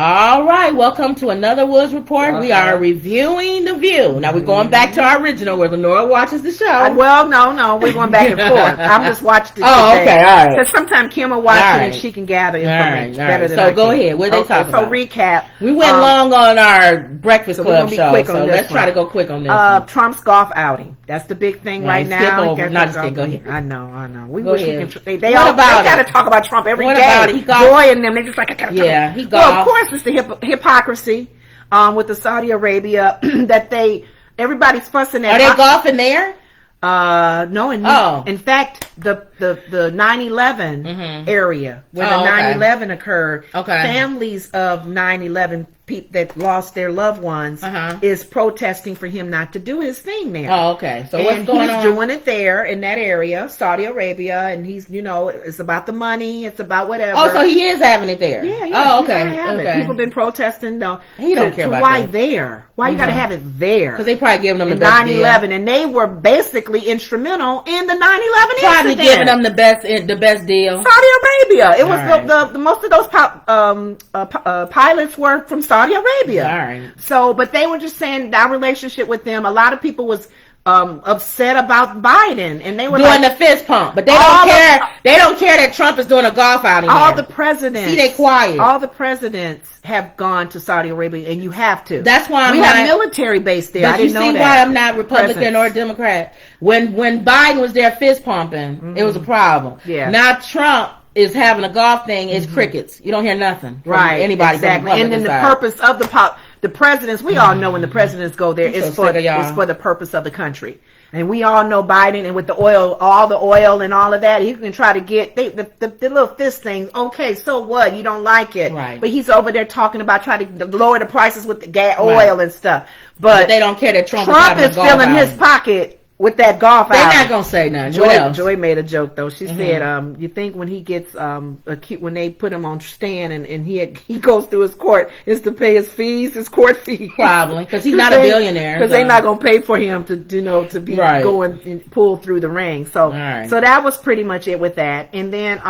All right, welcome to another Woods Report. We are reviewing The View. Now we're going back to our original where Lenora watches the show. No, we're going back and forth. I'm just watching it. Oh, okay, all right. Because sometimes Kim will watch it and she can gather information better than I can. So go ahead. What are they talking about? So recap. We went long on our Breakfast Club show, so let's try to go quick on this. Trump's golf outing. That's the big thing right now. Go ahead. I know. We go wish ahead. we can. They got to talk about Trump every day. About it? He Joy and them. They just like, yeah, he golfed. Well, of course, it's the hypocrisy with the Saudi Arabia that everybody's fussing at. Are they golfing there? No, in fact, the 9/11 area where the 9/11 occurred, families of 9/11 people that lost their loved ones is protesting for him not to do his thing there. Oh, okay. So what's going on? He's doing it there in that area, Saudi Arabia, and he's, it's about the money, it's about whatever. Oh, so he is having it there. Yeah. Oh, okay. People been protesting though. He don't care about why that. there? Why you got to have it there? Because they probably giving them the 9/11, and they were basically instrumental in the 9/11 incident. Probably giving them the best deal. Saudi Arabia. It was the most of those pilots were from Saudi Arabia. All right. So, but they were just saying our relationship with them. A lot of people was upset about Biden, and they were doing the fist pump, but they don't care. They don't care that Trump is doing a golf outing. All the presidents, see, they quiet. All the presidents have gone to Saudi Arabia, and you have to. That's why we have military base there. But I didn't know that. You see why I'm not Republican or Democrat? When Biden was there fist pumping, it was a problem. Yeah. Now Trump is having a golf thing. It's crickets. You don't hear nothing from anybody. Exactly. And then the purpose of the presidents, we all know when the presidents go there, it's for the purpose of the country. And we all know Biden, and with the oil, all the oil and all of that, he can try to get the little fist things. Okay, so what? You don't like it, right? But he's over there talking about trying to lower the prices with the gas, oil and stuff. But they don't care that Trump is filling his pocket with that golf. They're not gonna say nothing. Joy made a joke though. She said, "You think when he gets when they put him on stand and he goes through his court is to pay his fees, his court fees? Probably because he's not a billionaire. Because they're not gonna pay for him to be going and pull through the ring. So so that was pretty much it with that. And then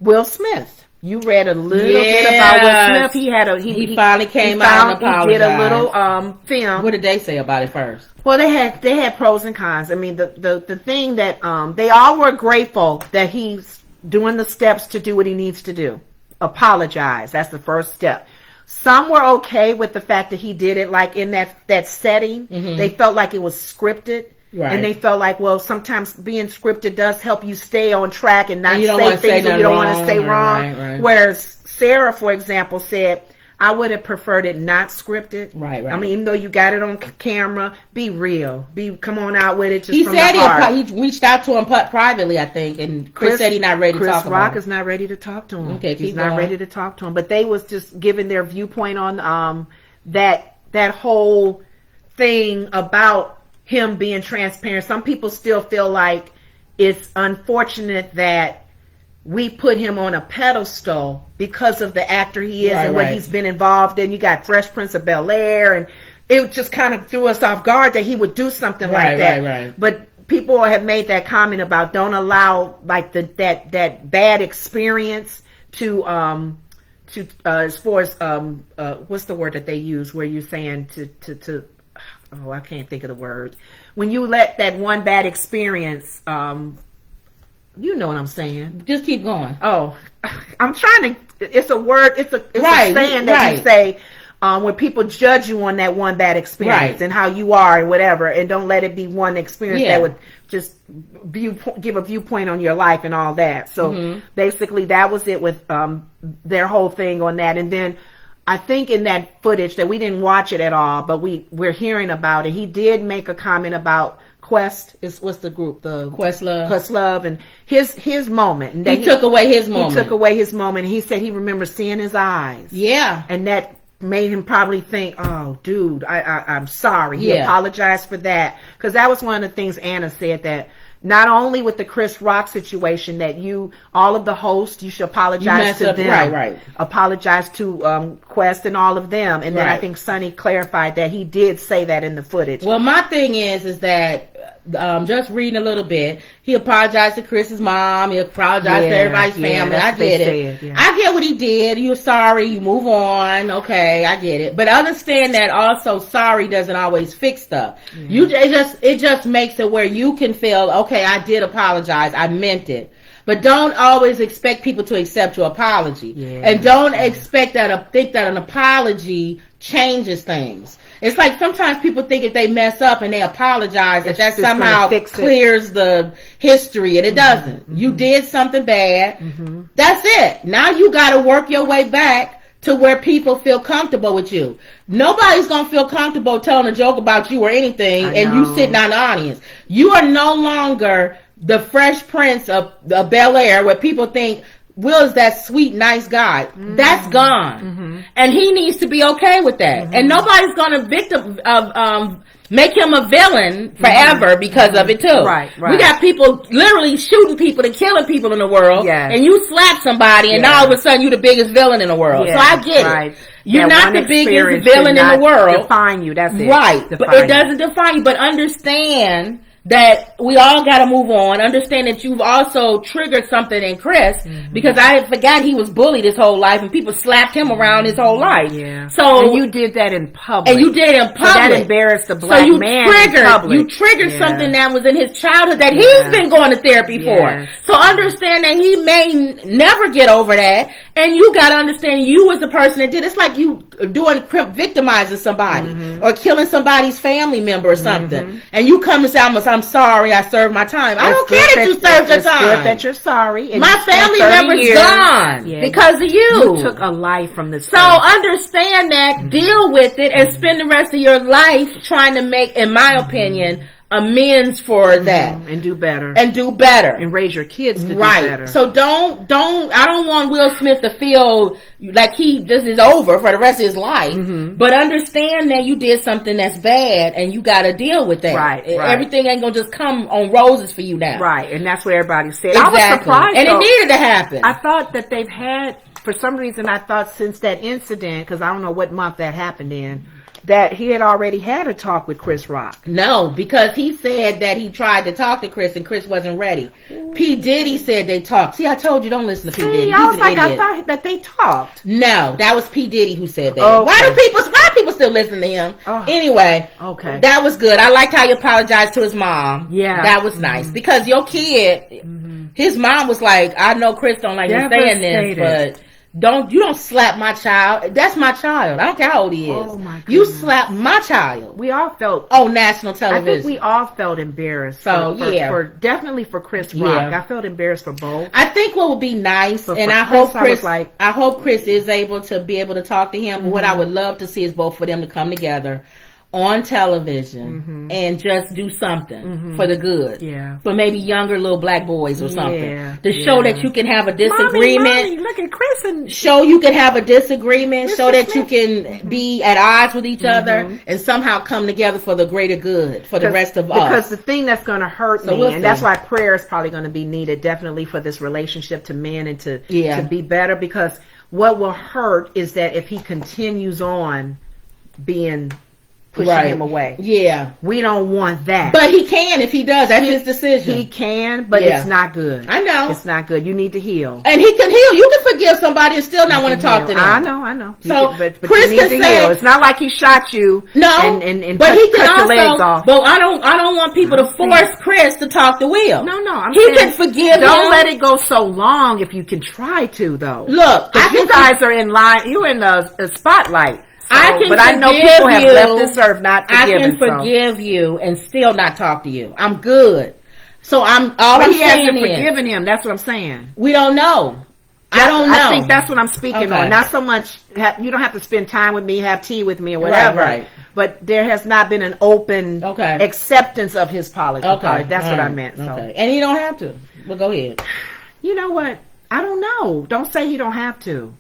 Will Smith. You read a little bit about Will Smith. He finally came out and apologized. He did a little film. What did they say about it first? Well, they had pros and cons. I mean, the thing that they all were grateful that he's doing the steps to do what he needs to do. Apologize. That's the first step. Some were okay with the fact that he did it like in that setting. They felt like it was scripted. Right. And they felt like, well, sometimes being scripted does help you stay on track and not say things that you don't want to say wrong. Right. Whereas Sarah, for example, said, I would have preferred it not scripted. Right. I mean, even though you got it on camera, be real. Come on out with it. Just from the heart. He reached out to him privately, I think, and Chris said he's not ready to talk about it. Chris Rock is not ready to talk to him. Okay, he's not ready to talk to him. But they was just giving their viewpoint on that whole thing about him being transparent. Some people still feel like it's unfortunate that we put him on a pedestal because of the actor he is and what he's been involved in. You got Fresh Prince of Bel-Air, and it just kind of threw us off guard that he would do something like that. Right. But people have made that comment about don't allow like that bad experience to as far as what's the word that they use where you're saying to oh, I can't think of the word. When you let that one bad experience, you know what I'm saying. Just keep going. Oh, I'm trying to. It's a word. It's a saying that you say when people judge you on that one bad experience and how you are and whatever, and don't let it be one experience that would just give a viewpoint on your life and all that. So basically, that was it with their whole thing on that, and then. I think in that footage that we didn't watch it at all, but we're hearing about it. He did make a comment about Quest. What's the group? The Questlove, and his moment. And he took away his moment. He took away his moment. And he said he remembers seeing his eyes. Yeah, and that made him probably think, "Oh, dude, I'm sorry." He apologized for that because that was one of the things Anna said that. Not only with the Chris Rock situation that all of the hosts, you should apologize to them. Right. Apologize to Quest and all of them. And then I think Sonny clarified that he did say that in the footage. Well, my thing is that just reading a little bit. He apologized to Chris's mom. He apologized to everybody's family. I get it. I get what he did. You're sorry. You move on. Okay, I get it. But understand that also sorry doesn't always fix stuff. It just makes it where you can feel, okay, I did apologize. I meant it. But don't always expect people to accept your apology. And don't think that an apology changes things. It's like sometimes people think if they mess up and they apologize, that somehow clears the history, and it doesn't. You did something bad. That's it. Now you got to work your way back to where people feel comfortable with you. Nobody's going to feel comfortable telling a joke about you or anything, and you sitting on the audience. You are no longer the Fresh Prince of Bel-Air, where people think Will is that sweet, nice guy. That's gone. And he needs to be okay with that. And nobody's going to make him a villain forever because of it too. Right. We got people literally shooting people and killing people in the world. And you slap somebody and now all of a sudden you're the biggest villain in the world. So I get it. You're not the biggest villain in the world. Define you. That's it. Right. But it doesn't define you. But understand that we all got to move on. Understand that you've also triggered something in Chris, because I forgot he was bullied his whole life and people slapped him around his whole life. So and you did that in public. And you did it in public. So that embarrassed the black man in public. You triggered something that was in his childhood that he's been going to therapy for. So understand that he may never get over that. And you got to understand you was the person that did. It's like you victimizing somebody or killing somebody's family member or something. And you come and say, I'm sorry, I served my time. I don't care that you served your time. It's good that you're sorry. My family member's gone because of you. You took a life from this. So understand that, deal with it, and spend the rest of your life trying to make, in my opinion, amends for that. And do better. And raise your kids to do better. So I don't want Will Smith to feel like this is over for the rest of his life. But understand that you did something that's bad and you got to deal with that. Right. Everything ain't going to just come on roses for you now. Right. And that's what everybody said. Exactly. I was surprised. And it needed to happen. I thought that they've had, for some reason, I thought since that incident, because I don't know what month that happened in, that he had already had a talk with Chris Rock. No, because he said that he tried to talk to Chris and Chris wasn't ready. P. Diddy said they talked. See, I told you don't listen to P. Diddy. I was like, I thought that they talked. No, that was P. Diddy who said that. Okay. Why do people still listen to him? Anyway, that was good. I liked how you apologized to his mom. Yeah. That was nice. Because your kid, his mom was like, I know Chris don't like me saying this, but you don't slap my child. That's my child. I don't care how old he is. Oh my goodness. You slap my child. We all felt on national television. I think we all felt embarrassed. For definitely for Chris Rock. I felt embarrassed for both. I think what would be nice, and I hope Chris is able to talk to him. But what I would love to see is both for them to come together on television and just do something for the good. For maybe younger little black boys or something. To show that you can have a disagreement. Mommy, look at Chris and show you can have a disagreement, so that you can be at odds with each other and somehow come together for the greater good for the rest of us. Because the thing that's going to hurt me, and that's why prayer is probably going to be needed definitely for this relationship to men and to be better, because what will hurt is that if he continues on being pushing him away. We don't want that. But he can if he does. That's his decision. He can, but it's not good. I know. It's not good. You need to heal. And he can heal. You can forgive somebody and still not want to talk to them. I know. So but Chris you need to heal. It's not like he shot you and but he can cut also, your legs off. But I don't want people to force Chris to talk to Will. No. He can forgive him. Don't let it go so long if you can try to, though. Look, you guys are in line. You're in the spotlight. I know people have left this earth not forgiven. I can forgive you and still not talk to you. I'm good. So I'm he hasn't forgiven him. That's what I'm saying. We don't know. I don't know. I think that's what I'm speaking on. Not so much. You don't have to spend time with me, have tea with me, or whatever. Right. But there has not been an open acceptance of his apology. That's what I meant. So. And you don't have to. Well, go ahead. You know what? I don't know. Don't say you don't have to.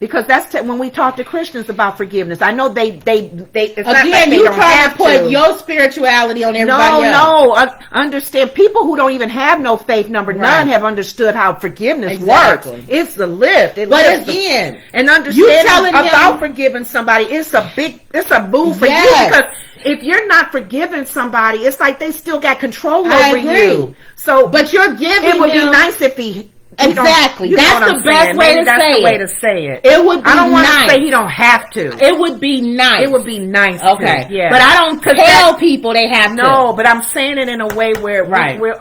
Because that's when we talk to Christians about forgiveness. I know they it's again, you try to put your spirituality on everybody else. Understand, people who don't even have no faith, number none, have understood how forgiveness works. It's the lift. But again, and understanding about forgiving somebody, it's a move for you, because if you're not forgiving somebody, it's like they still got control over you. So, but you're giving. It would be nice if he. Exactly. That's the best way to say it. It would be nice. I don't want to say he don't have to. It would be nice. It would be nice. Okay. Yeah. But I don't tell people they have to. No, but I'm saying it in a way where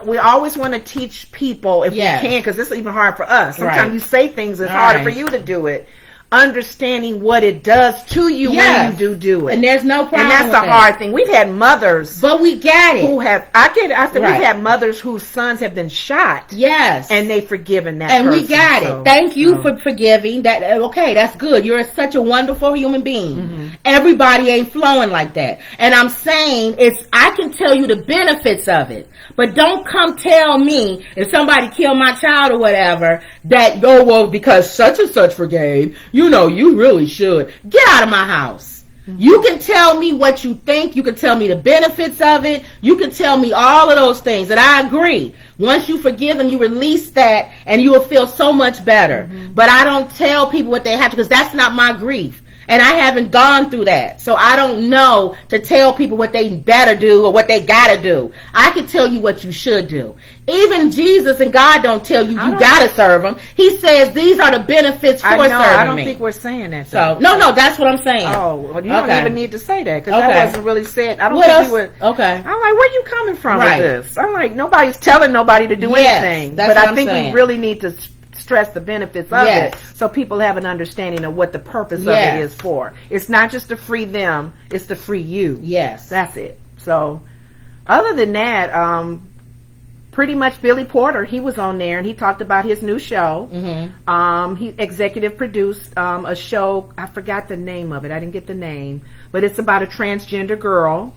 we always want to teach people if we can, because it's even hard for us. Sometimes you say things, it's harder for you to do it. Understanding what it does to you when you do it. And there's no problem. And that's the hard thing. We've had mothers. But we got it. Who have, I said we've had mothers whose sons have been shot. Yes. And they've forgiven that person. And we got it. Thank you for forgiving that. Okay, that's good. You're such a wonderful human being. Mm-hmm. Everybody ain't flowing like that. And I'm saying I can tell you the benefits of it. But don't come tell me if somebody killed my child or whatever that, because such and such forgave, you really should. Get out of my house. Mm-hmm. You can tell me what you think. You can tell me the benefits of it. You can tell me all of those things. And I agree. Once you forgive them, you release that and you will feel so much better. Mm-hmm. But I don't tell people what they have to, because that's not my grief. And I haven't gone through that. So I don't know to tell people what they better do or what they gotta do. I can tell you what you should do. Even Jesus and God don't tell you gotta serve them. He says these are the benefits for serving me. I don't think we're saying that. So no, that's what I'm saying. Oh, well, you don't even need to say that, because that wasn't really said. I don't think we were. Okay. I'm like, where you coming from with this? I'm like, nobody's telling nobody to do anything. But I think we really need to stress the benefits of it, so people have an understanding of what the purpose of it is for. It's not just to free them, it's to free you. Yes. That's it. So other than that, pretty much Billy Porter, he was on there and he talked about his new show. Mm-hmm. He executive produced a show. I forgot the name of it. I didn't get the name, but it's about a transgender girl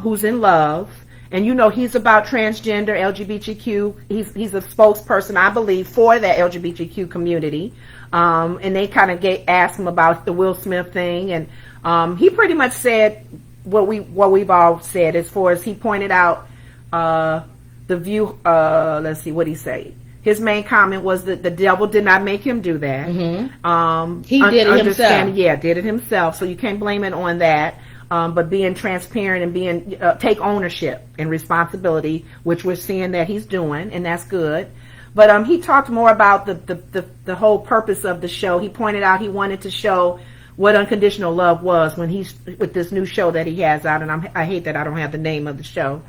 who's in love. And he's about transgender, LGBTQ. He's a spokesperson, I believe, for that LGBTQ community. And they kind of asked him about the Will Smith thing, and he pretty much said what we've all said, as far as he pointed out the view. Let's see what he said. His main comment was that the devil did not make him do that. Mm-hmm. He did it himself. Yeah, did it himself. So you can't blame it on that. But being transparent and being take ownership and responsibility, which we're seeing that he's doing, and that's good. But he talked more about the whole purpose of the show. He pointed out he wanted to show what unconditional love was when he's with this new show that he has out, and I hate that I don't have the name of the show.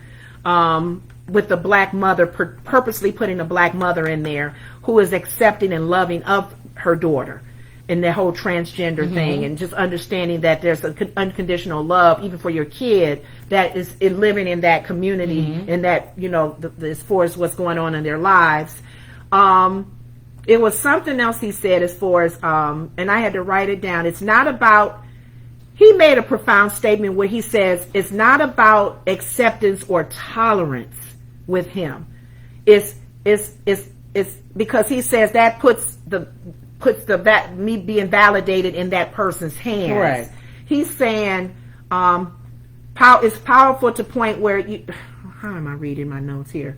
With the black mother, purposely putting a black mother in there who is accepting and loving of her daughter. And the whole transgender thing, and just understanding that there's an unconditional love even for your kid that is living in that community, and that as far as what's going on in their lives. It was something else he said as far as and I had to write it down. It's not about. He made a profound statement where he says it's not about acceptance or tolerance with him. It's because he says that puts me being validated in that person's hands. Right. He's saying it's powerful to point where you. How am I reading my notes here?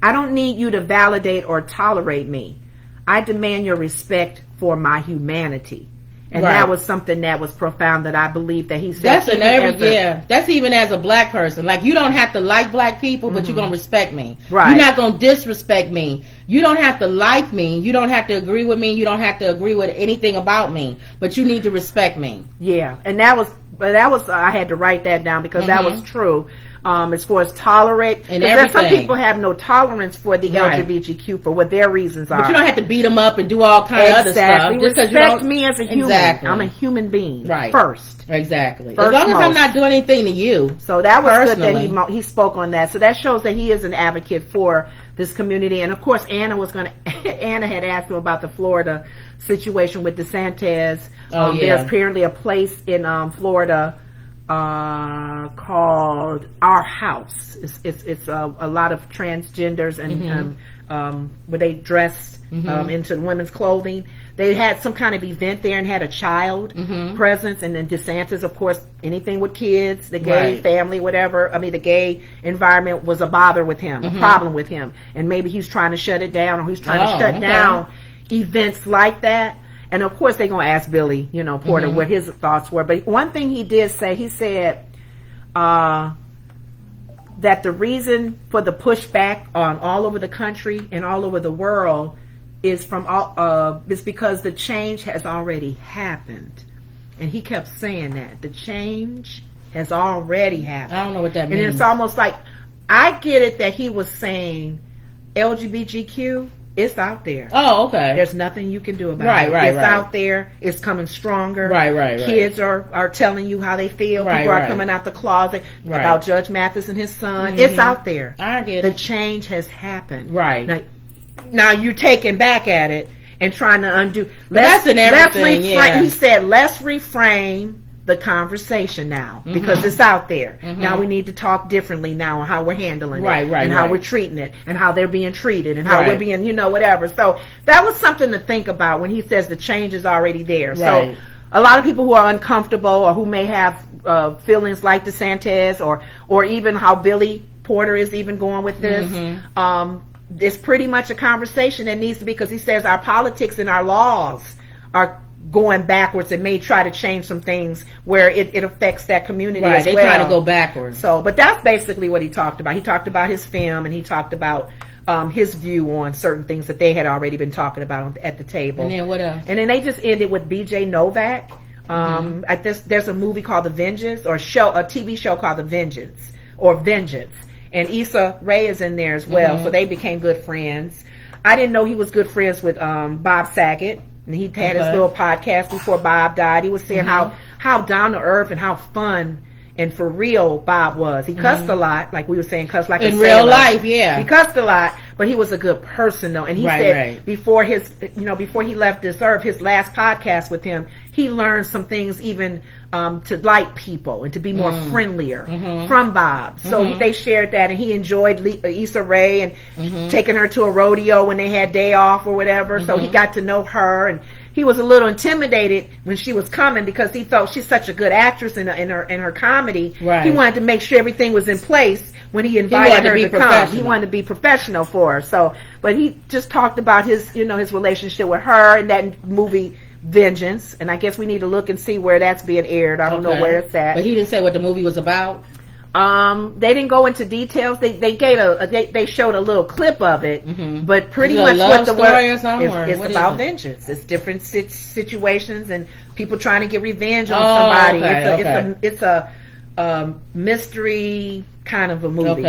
I don't need you to validate or tolerate me. I demand your respect for my humanity. And that was something that was profound that I believe that he said. That's even as a black person. Like, you don't have to like black people, but you're going to respect me. Right. You're not going to disrespect me. You don't have to like me. You don't have to agree with me. You don't have to agree with anything about me, but you need to respect me. Yeah. And that was I had to write that down because that was true. As far as tolerate, and everything. Some people have no tolerance for the LGBTQ for what their reasons are. But you don't have to beat them up and do all kinds of other stuff. Just respect me as a human. Exactly. I'm a human being first. Exactly. As long as I'm not doing anything to you. So that was good that he spoke on that. So that shows that he is an advocate for this community. And of course, Anna had asked him about the Florida situation with DeSantis. There's apparently a place in Florida called Our House. It's a lot of transgenders and where they dress into women's clothing. they had some kind of event there and had a child presence, and then DeSantis, of course, anything with kids, the gay family, whatever. I mean, the gay environment was a bother with him, a problem with him, and maybe he's trying to shut it down, or he's trying to shut down events like that. And of course, they're gonna ask Billy, Porter, what his thoughts were. But one thing he did say, he said that the reason for the pushback on all over the country and all over the world is because the change has already happened. And he kept saying that the change has already happened. I don't know what that means. And it's almost like, I get it that he was saying LGBTQ, it's out there. Oh, okay. There's nothing you can do about it. Right. It's out there. It's coming stronger. Right. Kids are telling you how they feel. People are coming out the closet about Judge Mathis and his son. It's out there. I get it. The change change has happened. Right. Now you're taking back at it and trying to undo. That's in everything, He said, let's reframe the conversation now, because it's out there. Now we need to talk differently now on how we're handling it, and how we're treating it, and how they're being treated, and how we're being, whatever. So that was something to think about when he says the change is already there. So a lot of people who are uncomfortable, or who may have feelings like DeSantis, or even how Billy Porter is even going with this, it's pretty much a conversation that needs to be, because he says our politics and our laws are going backwards, and may try to change some things where it affects that community as well. They try to go backwards. So, but that's basically what he talked about. He talked about his film, and he talked about his view on certain things that they had already been talking about at the table. And then what else? And then they just ended with B.J. Novak. There's a movie called The Vengeance, or a TV show called The Vengeance, or Vengeance. And Issa Rae is in there as well, so they became good friends. I didn't know he was good friends with Bob Saget. And he had his little podcast before Bob died. He was saying how down to earth and how fun and for real Bob was. He cussed a lot, like we were saying, cussed like in a real sailor. life, yeah. He cussed a lot, but he was a good person though. And he said before before he left this earth, his last podcast with him, he learned some things even to like people and to be more friendlier from Bob. So they shared that, and he enjoyed Issa Rae and taking her to a rodeo when they had day off or whatever. So he got to know her, and he was a little intimidated when she was coming, because he thought she's such a good actress in her comedy. He wanted to make sure everything was in place when he invited her to come. He wanted to be professional for her. So, but he just talked about his his relationship with her and that movie Vengeance, and I guess we need to look and see where that's being aired. I don't know where it's at. But he didn't say what the movie was about. They didn't go into details. They gave they showed a little clip of it, but pretty much what the story or it's about vengeance. It's different situations and people trying to get revenge on somebody. It's a mystery kind of a movie,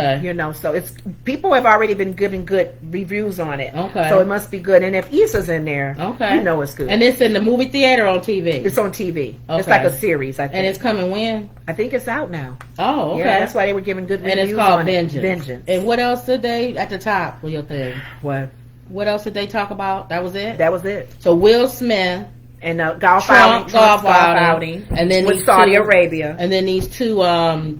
So it's people have already been giving good reviews on it. So it must be good. And if Issa's in there, it's good. And it's in the movie theater or on TV? It's on TV. It's like a series, I think. And it's coming when? I think it's out now. Oh, okay. Yeah, that's why they were giving good reviews. And it's called on Vengeance. And what else did they at the top with your thing? What else did they talk about? That was it? That was it. So Will Smith and golf outing, and then with Saudi Arabia, and then these two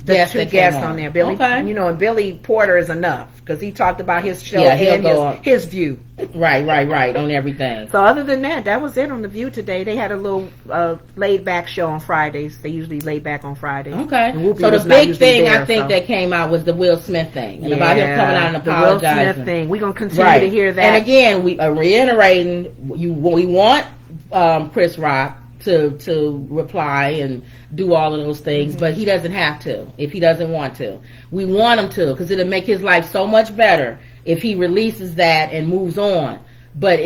guests on there. Billy, and Billy Porter is enough because he talked about his show and his view. Right on everything. So other than that was it on The View today. They had a little laid back show on Fridays. They usually lay back on Fridays. Okay. So the big thing I think that came out was the Will Smith thing, and about him coming out and apologizing. The Will Smith thing. We're gonna continue to hear that. And again, we are reiterating. We want Chris Rock to reply and do all of those things, but he doesn't have to if he doesn't want to. We want him to, because it'll make his life so much better if he releases that and moves on. But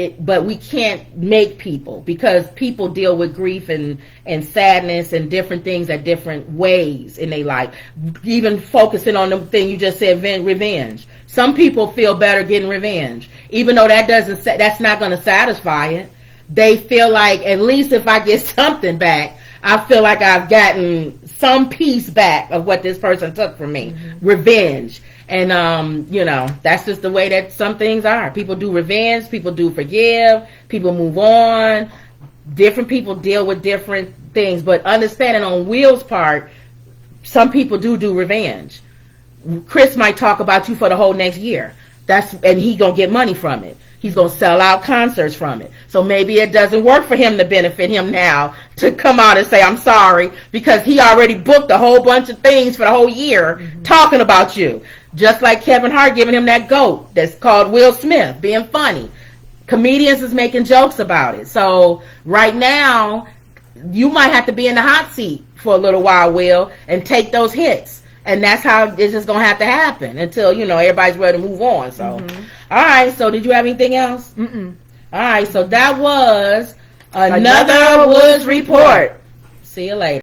we can't make people, because people deal with grief and sadness and different things at different ways in their life. Even focusing on the thing you just said, revenge. Some people feel better getting revenge, even though that's not going to satisfy it. They feel like, at least if I get something back, I feel like I've gotten some piece back of what this person took from me. Revenge. And, that's just the way that some things are. People do revenge. People do forgive. People move on. Different people deal with different things. But understanding on Will's part, some people do revenge. Chris might talk about you for the whole next year. And he gonna get money from it. He's going to sell out concerts from it. So maybe it doesn't work for him to benefit him now to come out and say, I'm sorry, because he already booked a whole bunch of things for the whole year talking about you. Just like Kevin Hart giving him that GOAT that's called Will Smith, being funny. Comedians is making jokes about it. So right now, you might have to be in the hot seat for a little while, Will, and take those hits. And that's how it's just going to have to happen until, everybody's ready to move on. So, all right. So did you have anything else? Mm-mm. All right. So that was another Woods Report. See you later.